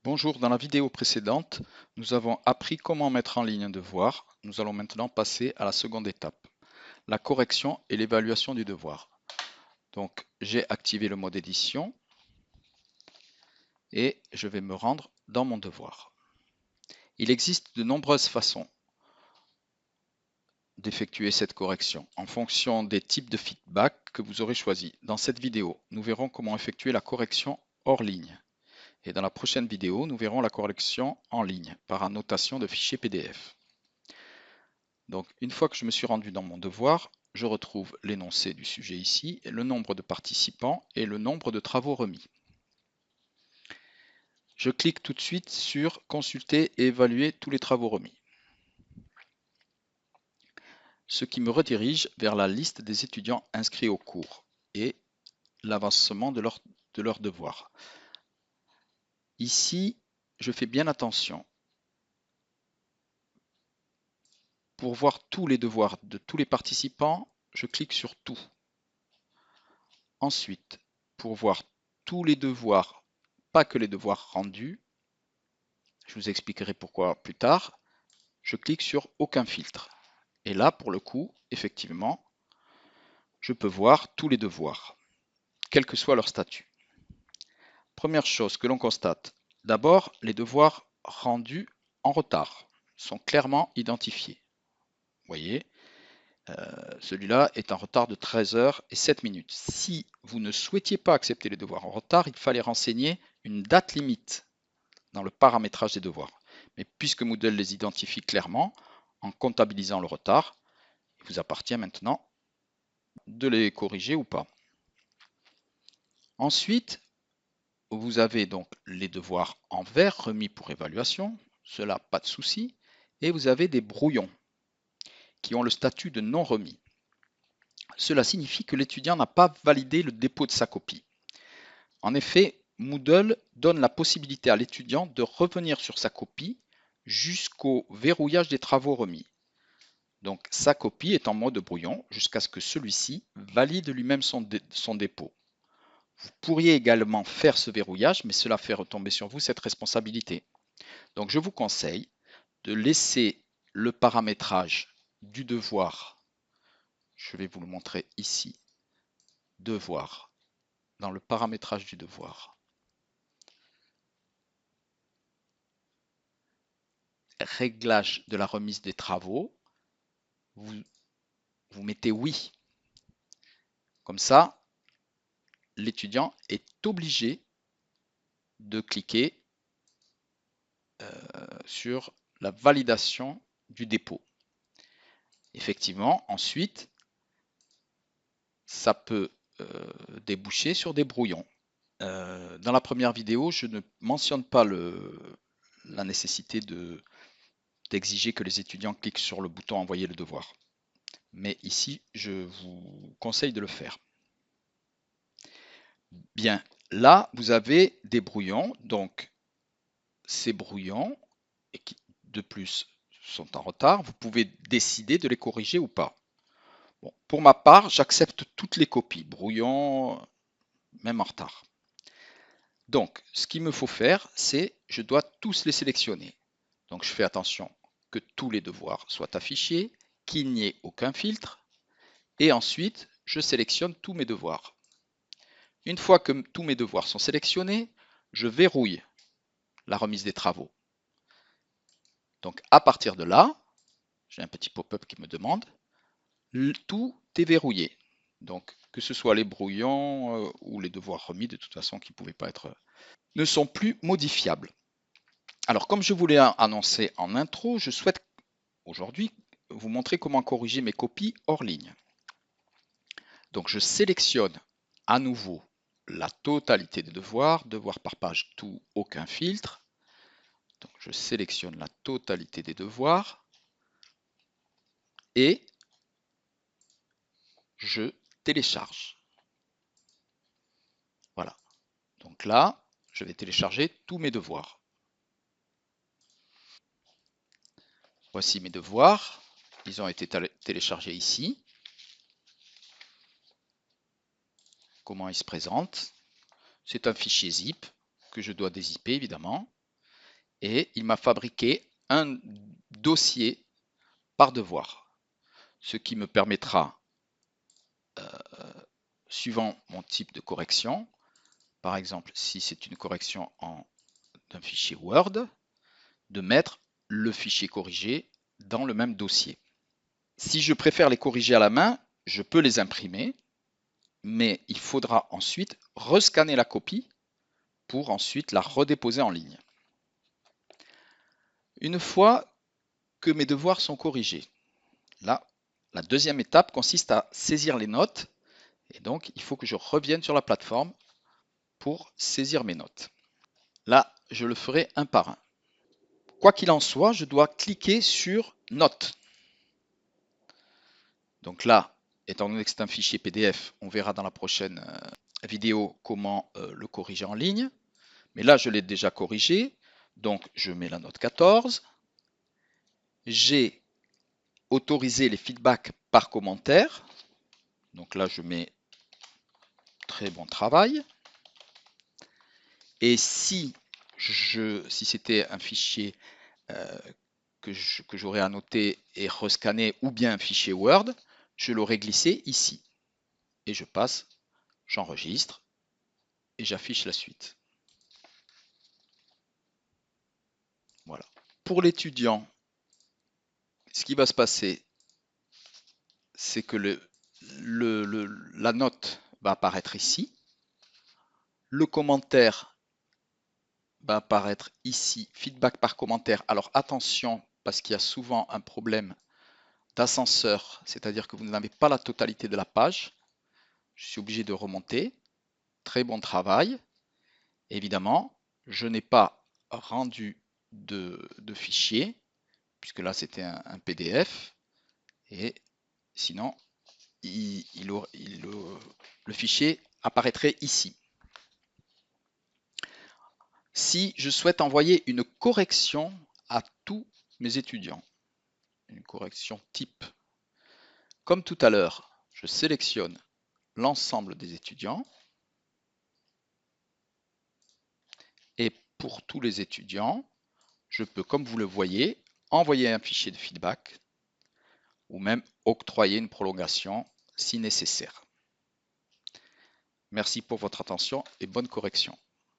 Bonjour, dans la vidéo précédente, nous avons appris comment mettre en ligne un devoir. Nous allons maintenant passer à la seconde étape, la correction et l'évaluation du devoir. Donc, j'ai activé le mode édition et je vais me rendre dans mon devoir. Il existe de nombreuses façons d'effectuer cette correction en fonction des types de feedback que vous aurez choisis. Dans cette vidéo, nous verrons comment effectuer la correction hors ligne. Et dans la prochaine vidéo, nous verrons la correction en ligne par annotation de fichiers PDF. Donc, une fois que je me suis rendu dans mon devoir, je retrouve l'énoncé du sujet ici, le nombre de participants et le nombre de travaux remis. Je clique tout de suite sur Consulter et évaluer tous les travaux remis, ce qui me redirige vers la liste des étudiants inscrits au cours et l'avancement de leur devoir. Ici, je fais bien attention. Pour voir tous les devoirs de tous les participants, je clique sur Tout. Ensuite, pour voir tous les devoirs, pas que les devoirs rendus, je vous expliquerai pourquoi plus tard, je clique sur Aucun filtre. Et là, pour le coup, effectivement, je peux voir tous les devoirs, quel que soit leur statut. Première chose que l'on constate, d'abord, les devoirs rendus en retard sont clairement identifiés. Vous voyez, celui-là est en retard de 13 heures et 7 minutes. Si vous ne souhaitiez pas accepter les devoirs en retard, il fallait renseigner une date limite dans le paramétrage des devoirs. Mais puisque Moodle les identifie clairement, en comptabilisant le retard, il vous appartient maintenant de les corriger ou pas. Ensuite, vous avez donc les devoirs en vert remis pour évaluation, cela pas de souci, et vous avez des brouillons qui ont le statut de non remis. Cela signifie que l'étudiant n'a pas validé le dépôt de sa copie. En effet, Moodle donne la possibilité à l'étudiant de revenir sur sa copie jusqu'au verrouillage des travaux remis. Donc sa copie est en mode brouillon jusqu'à ce que celui-ci valide lui-même son dépôt. Vous pourriez également faire ce verrouillage, mais cela fait retomber sur vous cette responsabilité. Donc je vous conseille de laisser le paramétrage du devoir, je vais vous le montrer ici, devoir, dans le paramétrage du devoir. Réglage de la remise des travaux, vous mettez oui. Comme ça, l'étudiant est obligé de cliquer sur la validation du dépôt. Effectivement, ensuite, ça peut déboucher sur des brouillons. Dans la première vidéo, je ne mentionne pas la nécessité d'exiger que les étudiants cliquent sur le bouton envoyer le devoir. Mais ici, je vous conseille de le faire. Bien, là, vous avez des brouillons. Donc, ces brouillons, et qui de plus sont en retard, vous pouvez décider de les corriger ou pas. Bon, pour ma part, j'accepte toutes les copies, brouillons, même en retard. Donc, ce qu'il me faut faire, c'est je dois tous les sélectionner. Donc, je fais attention que tous les devoirs soient affichés, qu'il n'y ait aucun filtre, et ensuite, je sélectionne tous mes devoirs. Une fois que tous mes devoirs sont sélectionnés, je verrouille la remise des travaux. Donc, à partir de là, j'ai un petit pop-up qui me demande, tout est verrouillé. Donc, que ce soit les brouillons ou les devoirs remis, de toute façon, qui ne pouvaient pas être, ne sont plus modifiables. Alors, comme je vous l'ai annoncé en intro, je souhaite aujourd'hui vous montrer comment corriger mes copies hors ligne. Donc, je sélectionne à nouveau la totalité des devoirs, devoirs par page, tout, aucun filtre. Donc, je sélectionne la totalité des devoirs et je télécharge. Voilà. Donc là, je vais télécharger tous mes devoirs. Voici mes devoirs. Ils ont été téléchargés ici. Comment ils se présentent? C'est un fichier zip que je dois dézipper évidemment. et il m'a fabriqué un dossier par devoir, ce qui me permettra, suivant mon type de correction, par exemple si c'est une correction d'un fichier Word, de mettre le fichier corrigé dans le même dossier. Si je préfère les corriger à la main, je peux les imprimer, mais il faudra ensuite rescanner la copie pour ensuite la redéposer en ligne. Une fois que mes devoirs sont corrigés, là, la deuxième étape consiste à saisir les notes, et donc il faut que je revienne sur la plateforme pour saisir mes notes. Là, je le ferai un par un. Quoi qu'il en soit, je dois cliquer sur Notes. Donc là, étant donné que c'est un fichier PDF, on verra dans la prochaine vidéo comment le corriger en ligne. Mais là, je l'ai déjà corrigé. Donc, je mets la note 14. J'ai autorisé les feedbacks par commentaire. Donc là, je mets très bon travail. Et si c'était un fichier que j'aurais annoté et rescanné, ou bien un fichier Word, je l'aurais glissé ici. Et je passe, j'enregistre et j'affiche la suite. Voilà. Pour l'étudiant, ce qui va se passer, c'est que la note va apparaître ici. Le commentaire va apparaître ici, feedback par commentaire. Alors attention, parce qu'il y a souvent un problème d'ascenseur, c'est-à-dire que vous n'avez pas la totalité de la page. Je suis obligé de remonter. Très bon travail. Évidemment, je n'ai pas rendu de fichier, puisque là c'était un PDF. Et sinon, le fichier apparaîtrait ici. Si je souhaite envoyer une correction à tous mes étudiants, une correction type, comme tout à l'heure, je sélectionne l'ensemble des étudiants et pour tous les étudiants, je peux, comme vous le voyez, envoyer un fichier de feedback ou même octroyer une prolongation si nécessaire. Merci pour votre attention et bonne correction.